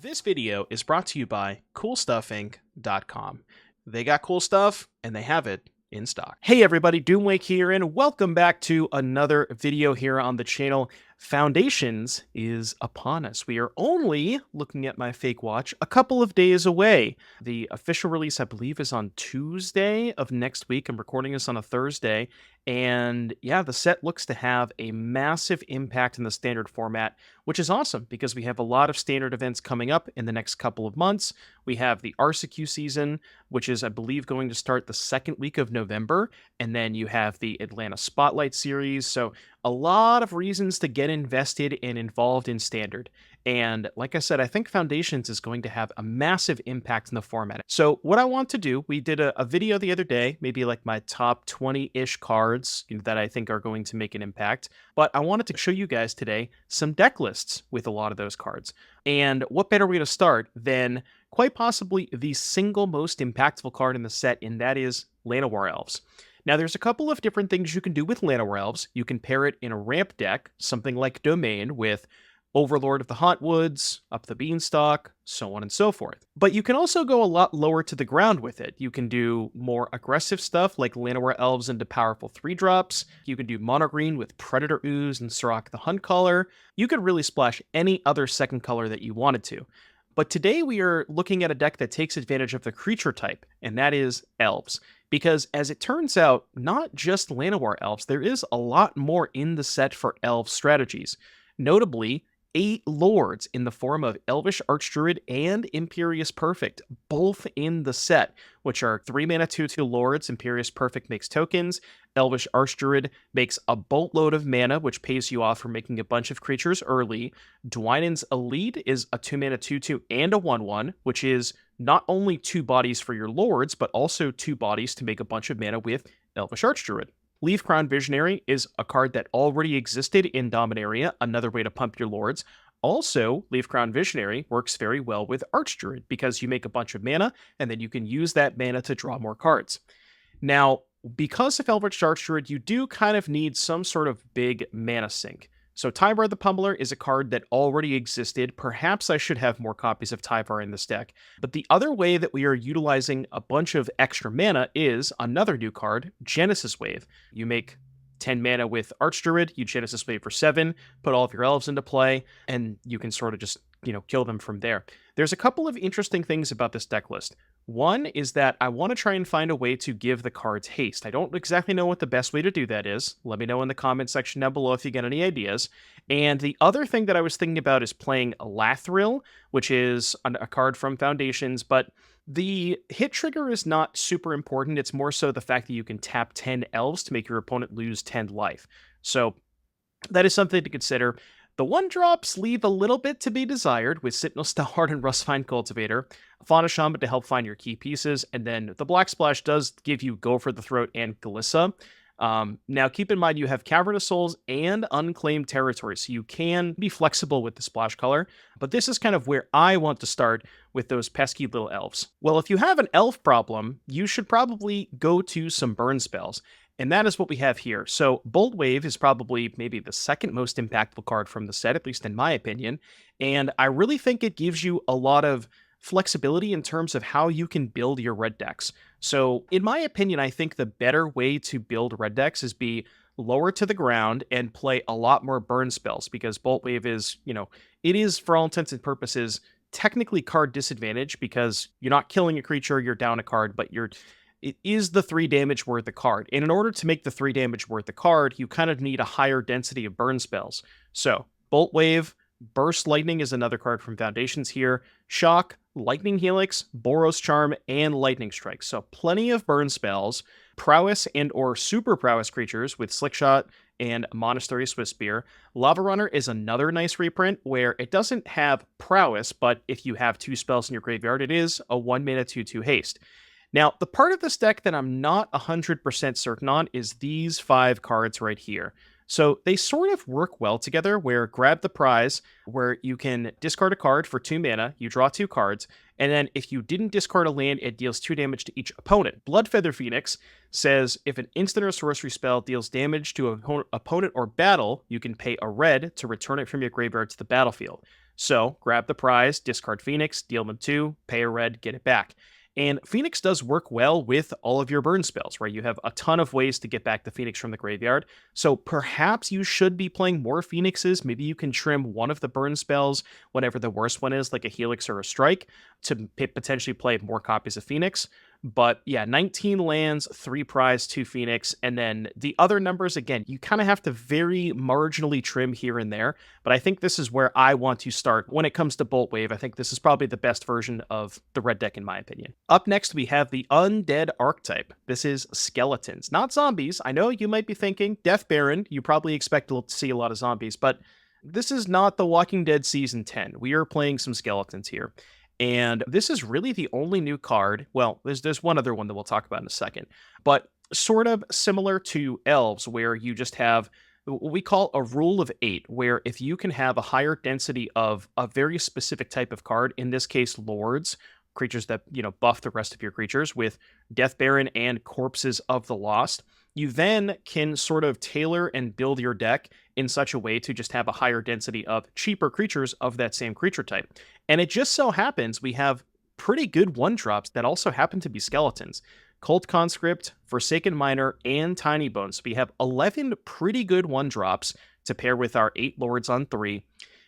This video is brought to you by CoolStuffInc.com. They got cool stuff, and they have it in stock. Hey everybody, Doomwake here, and welcome back to another video here on the channel. Foundations is upon us. We are only, looking at my fake watch, a couple of days away. The official release, I believe, is on Tuesday of next week. I'm recording this on a Thursday, and yeah, the set looks to have a massive impact in the standard format, which is awesome because we have a lot of standard events coming up in the next couple of months. We have the RCQ season, which is, I believe, going to start the second week of November, and then you have the Atlanta Spotlight Series, so a lot of reasons to get invested and involved in Standard. And like I said, I think Foundations is going to have a massive impact in the format. So what I want to do, we did a video the other day, maybe like my top 20-ish cards that I think are going to make an impact. But I wanted to show you guys today some deck lists with a lot of those cards. And what better way to start than quite possibly the single most impactful card in the set, and that is Llanowar Elves. Now, there's a couple of different things you can do with Llanowar Elves. You can pair it in a ramp deck, something like Domain, with Overlord of the Hauntwoods, Up the Beanstalk, so on and so forth. But you can also go a lot lower to the ground with it. You can do more aggressive stuff like Llanowar Elves into powerful 3-drops. You can do mono green with Predator Ooze and Sirach the Hunt color. You could really splash any other second color that you wanted to. But today we are looking at a deck that takes advantage of the creature type, and that is Elves. Because as it turns out, not just Llanowar Elves, there is a lot more in the set for Elf strategies. Notably, 8 lords in the form of Elvish Archdruid and Imperious Perfect, both in the set, which are 3-mana 2/2 lords. Imperious Perfect makes tokens. Elvish Archdruid makes a boatload of mana, which pays you off for making a bunch of creatures early. Dwynen's Elite is a 2-mana 2/2 and a 1/1, which is not only 2 bodies for your lords, but also 2 bodies to make a bunch of mana with Elvish Archdruid. Leafcrown Visionary is a card that already existed in Dominaria, another way to pump your lords. Also, Leafcrown Visionary works very well with Archdruid because you make a bunch of mana, and then you can use that mana to draw more cards. Now, because of Elvish Archdruid, you do kind of need some sort of big mana sink. So Tyvar the Pummeler is a card that already existed. Perhaps I should have more copies of Tyvar in this deck. But the other way that we are utilizing a bunch of extra mana is another new card, Genesis Wave. You make 10 mana with Archdruid, you Genesis Wave for 7, put all of your elves into play, and you can sort of just, kill them from there. There's a couple of interesting things about this deck list. One is that I want to try and find a way to give the cards haste. I don't exactly know what the best way to do that is. Let me know in the comment section down below if you get any ideas. And the other thing that I was thinking about is playing Lathril, which is a card from Foundations, but the hit trigger is not super important. It's more so the fact that you can tap 10 elves to make your opponent lose 10 life. So that is something to consider. The 1-drops leave a little bit to be desired with Sentinel Stalwart and Rustvine Cultivator, Fauna Shaman to help find your key pieces, and then the Black Splash does give you Go for the Throat and Glissa. Now, keep in mind you have Cavernous Souls and Unclaimed Territory, so you can be flexible with the splash color, but this is kind of where I want to start with those pesky little elves. Well, if you have an elf problem, you should probably go to some burn spells. And that is what we have here. So Bolt Wave is probably maybe the second most impactful card from the set, at least in my opinion. And I really think it gives you a lot of flexibility in terms of how you can build your red decks. So in my opinion, I think the better way to build red decks is be lower to the ground and play a lot more burn spells, because Bolt Wave is, it is for all intents and purposes technically card disadvantage because you're not killing a creature, you're down a card, but it is the 3 damage worth the card. And in order to make the 3 damage worth the card, you kind of need a higher density of burn spells. So, Bolt Wave, Burst Lightning is another card from Foundations here, Shock, Lightning Helix, Boros Charm, and Lightning Strike. So plenty of burn spells, prowess and or super prowess creatures with Slickshot and Monastery Swiftspear. Lava Runner is another nice reprint where it doesn't have prowess, but if you have 2 spells in your graveyard, it is a 1-mana 2/2 haste. Now, the part of this deck that I'm not 100% certain on is these 5 cards right here. So they sort of work well together, where Grab the Prize, where you can discard a card for 2 mana, you draw 2 cards, and then if you didn't discard a land, it deals 2 damage to each opponent. Bloodfeather Phoenix says if an instant or sorcery spell deals damage to an opponent or battle, you can pay a red to return it from your graveyard to the battlefield. So grab the prize, discard Phoenix, deal them 2, pay a red, get it back. And Phoenix does work well with all of your burn spells, right? You have a ton of ways to get back the Phoenix from the graveyard. So perhaps you should be playing more Phoenixes. Maybe you can trim one of the burn spells, whatever the worst one is, like a Helix or a Strike, to potentially play more copies of Phoenix. But yeah, 19 lands, 3 prize, 2 Phoenix, and then the other numbers, again, you kind of have to very marginally trim here and there, but I think this is where I want to start when it comes to Bolt Wave. I think this is probably the best version of the red deck in my opinion. Up next, we have the Undead archetype. This is skeletons, not zombies. I know you might be thinking, Death Baron, you probably expect to see a lot of zombies, but this is not The Walking Dead Season 10. We are playing some skeletons here. And this is really the only new card. Well, there's one other one that we'll talk about in a second, but sort of similar to Elves, where you just have what we call a rule of 8, where if you can have a higher density of a very specific type of card, in this case, Lords, creatures that, buff the rest of your creatures with Death Baron and Corpses of the Lost, you then can sort of tailor and build your deck in such a way to just have a higher density of cheaper creatures of that same creature type. And it just so happens we have pretty good 1-drops that also happen to be skeletons. Cult Conscript, Forsaken Miner, and Tiny Bones. So we have 11 pretty good 1-drops to pair with our 8 Lords on 3.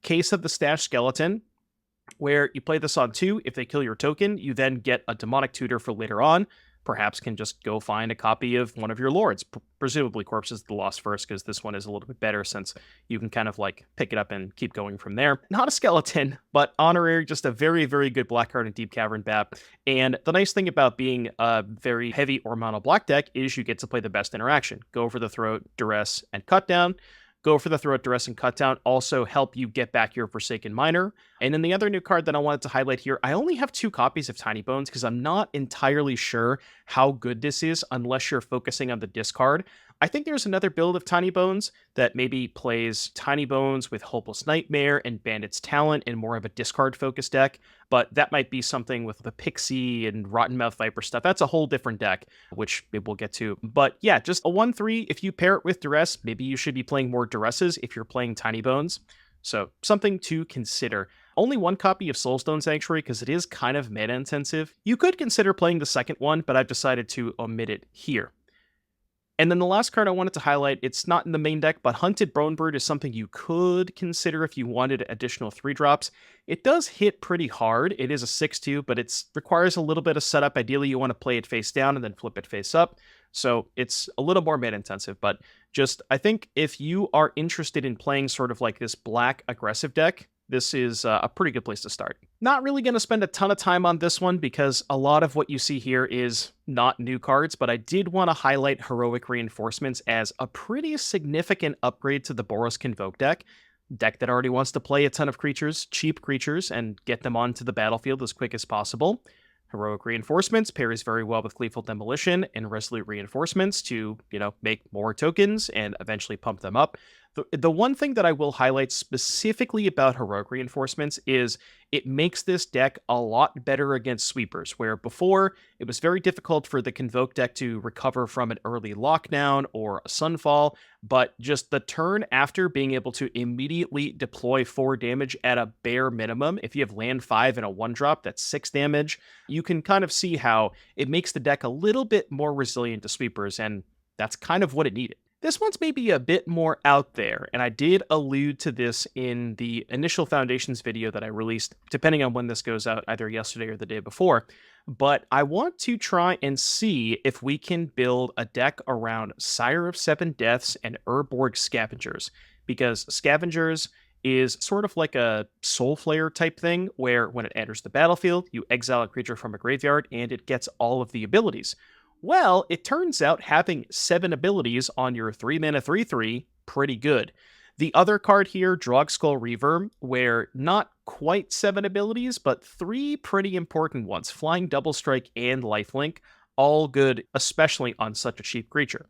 Case of the Stash Skeleton, where you play this on 2. If they kill your token, you then get a Demonic Tutor for later on. Perhaps can just go find a copy of one of your Lords, presumably Corpses of the Lost first, because this one is a little bit better since you can kind of like pick it up and keep going from there. Not a skeleton, but honorary, just a very, very good black card in Deep Cavern Bat. And the nice thing about being a very heavy or mono black deck is you get to play the best interaction. Go for the throat, duress, and cut down. Go for the throat, duress, and cut down. Also help you get back your Forsaken Miner. And then the other new card that I wanted to highlight here, I only have 2 copies of Tiny Bones because I'm not entirely sure how good this is unless you're focusing on the discard. I think there's another build of Tiny Bones that maybe plays Tiny Bones with Hopeless Nightmare and Bandit's Talent in more of a discard-focused deck, but that might be something with the Pixie and Rottenmouth Viper stuff. That's a whole different deck, which maybe we'll get to. But yeah, just a 1/3. If you pair it with Duress, maybe you should be playing more Duresses if you're playing Tiny Bones. So something to consider. Only 1 copy of Soulstone Sanctuary because it is kind of meta-intensive. You could consider playing the second one, but I've decided to omit it here. And then the last card I wanted to highlight, it's not in the main deck, but Hunted Bonebird is something you could consider if you wanted additional 3-drops. It does hit pretty hard. It is a 6/2, but it requires a little bit of setup. Ideally, you want to play it face down and then flip it face up. So it's a little more mana intensive, but just, I think if you are interested in playing sort of like this black aggressive deck, this is a pretty good place to start. Not really going to spend a ton of time on this one because a lot of what you see here is not new cards, but I did want to highlight Heroic Reinforcements as a pretty significant upgrade to the Boros Convoke deck that already wants to play a ton of creatures, cheap creatures, and get them onto the battlefield as quick as possible. Heroic Reinforcements pairs very well with Gleeful Demolition and Resolute Reinforcements to, make more tokens and eventually pump them up. The one thing that I will highlight specifically about Heroic Reinforcements is it makes this deck a lot better against sweepers, where before it was very difficult for the Convoke deck to recover from an early lockdown or a Sunfall, but just the turn after being able to immediately deploy 4 damage at a bare minimum, if you have land 5 and a 1-drop, that's 6 damage, you can kind of see how it makes the deck a little bit more resilient to sweepers, and that's kind of what it needed. This one's maybe a bit more out there, and I did allude to this in the initial Foundations video that I released, depending on when this goes out, either yesterday or the day before, but I want to try and see if we can build a deck around Sire of 7 Deaths and Urborg Scavengers, because Scavengers is sort of like a Soul Flayer type thing, where when it enters the battlefield, you exile a creature from a graveyard, and it gets all of the abilities. Well, it turns out having 7 abilities on your 3-mana 3/3, pretty good. The other card here, Drogskull Reaver, where not quite 7 abilities, but 3 pretty important ones, Flying Double Strike and Lifelink, all good, especially on such a cheap creature.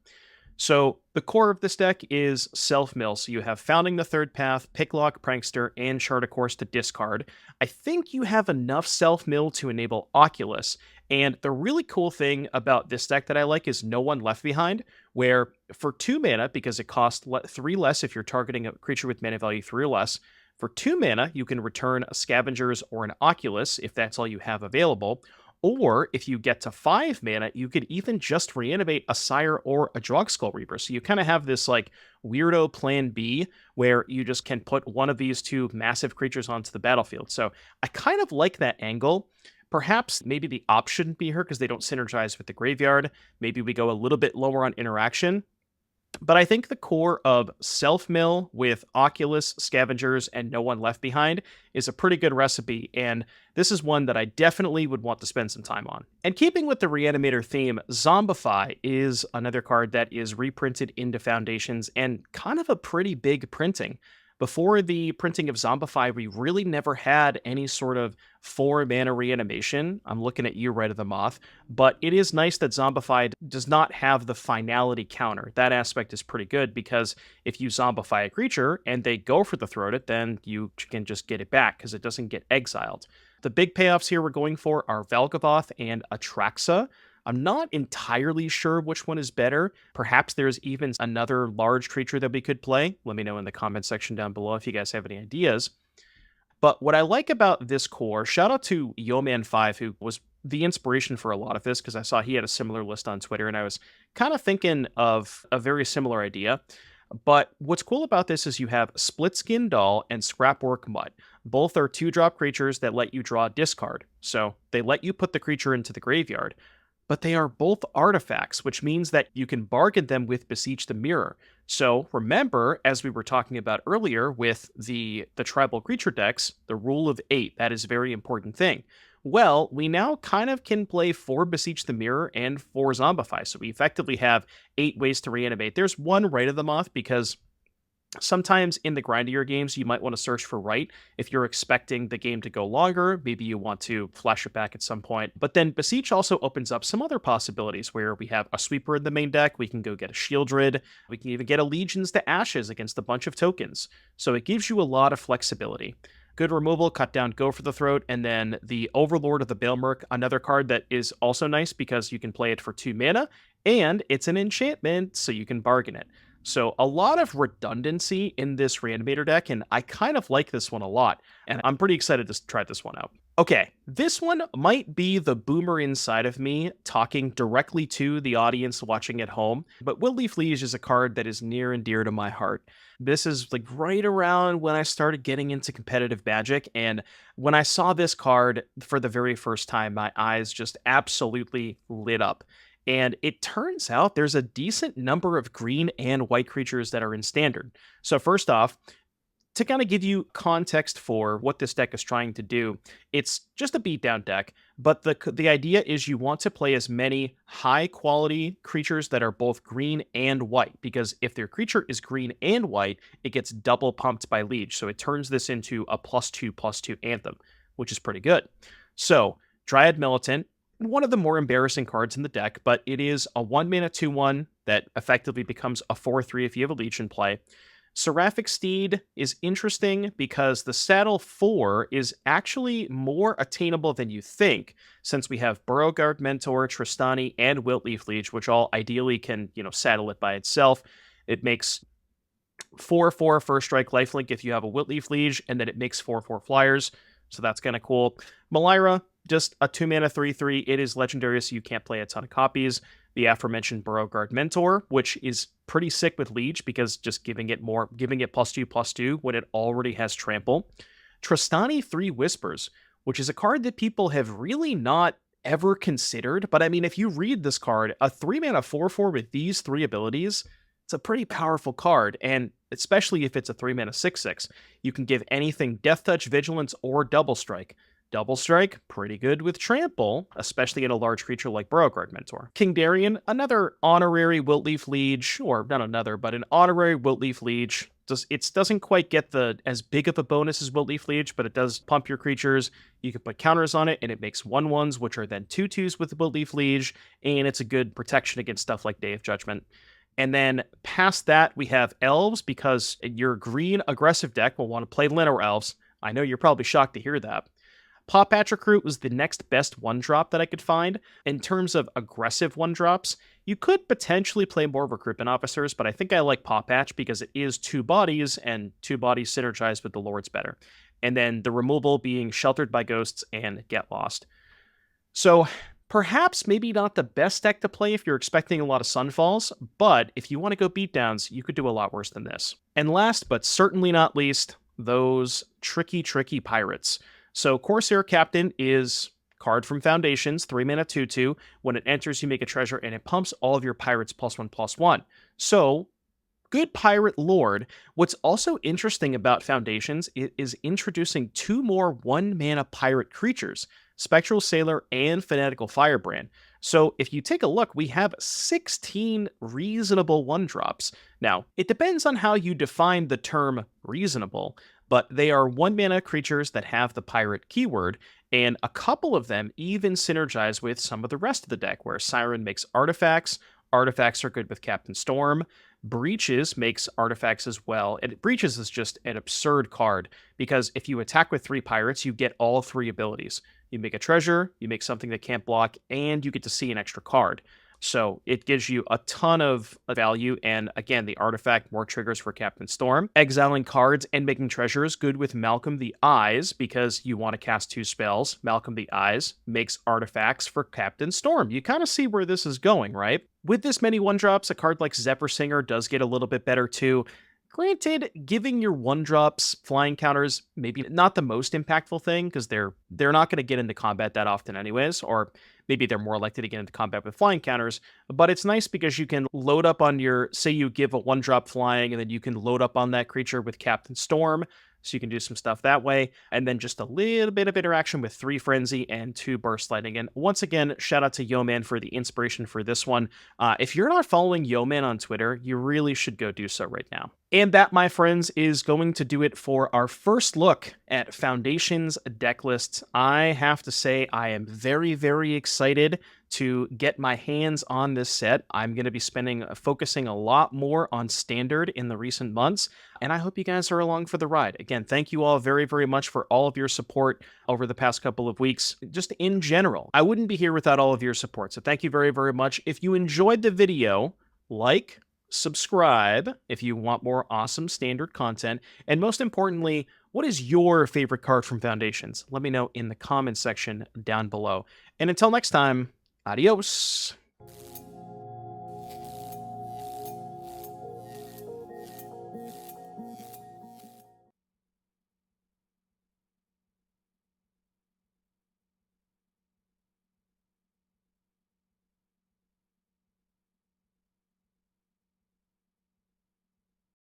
So the core of this deck is self-mill, so you have Founding the Third Path, Picklock, Prankster, and Chart a Course to discard. I think you have enough self-mill to enable Oculus, and the really cool thing about this deck that I like is No One Left Behind, where for 2 mana, because it costs 3 less if you're targeting a creature with mana value 3 or less, For 2 mana, you can return a Scavengers or an Oculus if that's all you have available. Or if you get to 5 mana, you could even just reanimate a Sire or a Drogskull Reaper. So you kind of have this like weirdo plan B where you just can put one of these two massive creatures onto the battlefield. So I kind of like that angle. Perhaps maybe the op shouldn't be here because they don't synergize with the graveyard. Maybe we go a little bit lower on interaction. But I think the core of self-mill with Oculus, Scavengers, and No One Left Behind is a pretty good recipe, and this is one that I definitely would want to spend some time on. And keeping with the Reanimator theme, Zombify is another card that is reprinted into Foundations, and kind of a pretty big printing. Before the printing of Zombify, we really never had any sort of 4-mana reanimation. I'm looking at you, Red of the Moth. But it is nice that Zombify does not have the finality counter. That aspect is pretty good because if you Zombify a creature and they go for the throat it, then you can just get it back because it doesn't get exiled. The big payoffs here we're going for are Valgavoth and Atraxa. I'm not entirely sure which one is better. Perhaps there's even another large creature that we could play. Let me know in the comment section down below if you guys have any ideas. But what I like about this core, shout out to Yeoman5, who was the inspiration for a lot of this, because I saw he had a similar list on Twitter, and I was kind of thinking of a very similar idea. But what's cool about this is you have Split Skin Doll and Scrapwork Mutt. Both are 2-drop creatures that let you draw discard. So they let you put the creature into the graveyard. But they are both artifacts, which means that you can bargain them with Beseech the Mirror. So remember, as we were talking about earlier with the tribal creature decks, the rule of 8, that is a very important thing. Well, we now kind of can play 4 Beseech the Mirror and 4 Zombify, so we effectively have 8 ways to reanimate. There's one Right of the Moth because sometimes in the grindier games, you might want to search for right. If you're expecting the game to go longer, maybe you want to flash it back at some point. But then Beseech also opens up some other possibilities where we have a sweeper in the main deck. We can go get a Shieldred. We can even get Allegiance to Ashes against a bunch of tokens. So it gives you a lot of flexibility. Good removal, cut down, go for the throat, and then the Overlord of the Baelmerk, another card that is also nice because you can play it for 2 mana, and it's an enchantment, so you can bargain it. So a lot of redundancy in this Reanimator deck, and I kind of like this one a lot, and I'm pretty excited to try this one out. Okay, this one might be the boomer inside of me talking directly to the audience watching at home, but Will-Leaf Liege is a card that is near and dear to my heart. This is like right around when I started getting into competitive Magic, and when I saw this card for the very first time, my eyes just absolutely lit up. And it turns out there's a decent number of green and white creatures that are in Standard. So first off, to kind of give you context for what this deck is trying to do, it's just a beatdown deck, but the idea is you want to play as many high-quality creatures that are both green and white, because if their creature is green and white, it gets double pumped by Liege, so it turns this into a +2/+2 Anthem, which is pretty good. So, Dryad Militant, one of the more embarrassing cards in the deck, but it is a 1-mana 2/1 that effectively becomes a 4/3 if you have a Leech in play. Seraphic Steed is interesting because the Saddle 4 is actually more attainable than you think, since we have Burrowguard Mentor, Tristani, and Wilt-Leaf Liege, which all ideally can, saddle it by itself. It makes 4/4 first strike lifelink if you have a Wilt-Leaf Liege, and then it makes 4/4 flyers, so that's kind of cool. Malira, just a 2-mana 3/3. It is legendary, so you can't play a ton of copies. The aforementioned Burrowguard Mentor, which is pretty sick with Liege because just giving it +2/+2 when it already has Trample. Tristani 3 Whispers, which is a card that people have really not ever considered. But I mean, if you read this card, a 3-mana 4/4 with these 3 abilities, it's a pretty powerful card, and especially if it's a 3-mana 6/6. You can give anything Death Touch, Vigilance, or Double Strike. Double Strike, pretty good with Trample, especially in a large creature like Burrowguard Mentor. Kingdarian, another honorary Wilt-Leaf Liege, or not another, but an honorary Wilt-Leaf Liege. It doesn't quite get as big of a bonus as Wilt-Leaf Liege, but it does pump your creatures. You can put counters on it, and it makes 1/1s, which are then 2/2s with Wilt-Leaf Liege, and it's a good protection against stuff like Day of Judgment. And then past that, we have Elves, because your green aggressive deck will want to play Llanowar Elves. I know you're probably shocked to hear that. Paw Patch Recruit was the next best one-drop that I could find. In terms of aggressive one-drops, you could potentially play more recruitment officers, but I think I like Paw Patch because it is 2 bodies, and 2 bodies synergize with the lords better. And then the removal being Sheltered by Ghosts and Get Lost. So perhaps maybe not the best deck to play if you're expecting a lot of Sunfalls, but if you want to go beatdowns, you could do a lot worse than this. And last but certainly not least, those tricky pirates. So Corsair Captain is card from Foundations, 3 mana 2/2. When it enters, you make a treasure and it pumps all of your pirates +1/+1. So good pirate lord. What's also interesting about Foundations is introducing 2 more 1 mana pirate creatures, Spectral Sailor and Fanatical Firebrand. So if you take a look, we have 16 reasonable 1-drops. Now, it depends on how you define the term reasonable, but they are 1 mana creatures that have the pirate keyword, and a couple of them even synergize with some of the rest of the deck, where Siren makes artifacts. Artifacts are good with Captain Storm. Breaches makes artifacts as well, and Breaches is just an absurd card, because if you attack with 3 pirates, you get all 3 abilities. You make a treasure, you make something that can't block, and you get to see an extra card. So it gives you a ton of value, and again, the artifact, more triggers for Captain Storm. Exiling cards and making treasures, good with Malcolm the Eyes, because you want to cast 2 spells. Malcolm the Eyes makes artifacts for Captain Storm. You kind of see where this is going, right? With this many 1-drops, a card like Zephyr Singer does get a little bit better too. Granted, giving your 1-drops flying counters maybe not the most impactful thing, because they're not going to get into combat that often anyways, or maybe they're more likely to get into combat with flying counters, but it's nice because you can load up on your, say you give a 1-drop flying, and then you can load up on that creature with Captain Storm, so you can do some stuff that way, and then just a little bit of interaction with 3 Frenzy and 2 Burst Lightning. And once again, shout out to Yoman for the inspiration for this one. If you're not following Yoman on Twitter, you really should go do so right now. And that, my friends, is going to do it for our first look at Foundations deck lists. I have to say I am very excited to get my hands on this set. I'm going to be focusing a lot more on Standard in the recent months, and I hope you guys are along for the ride. Again, thank you all very much for all of your support over the past couple of weeks. Just in general, I wouldn't be here without all of your support, so thank you very much. If you enjoyed the video, like, subscribe if you want more awesome Standard content, and most importantly, what is your favorite card from Foundations? Let me know in the comments section down below. And until next time, adios.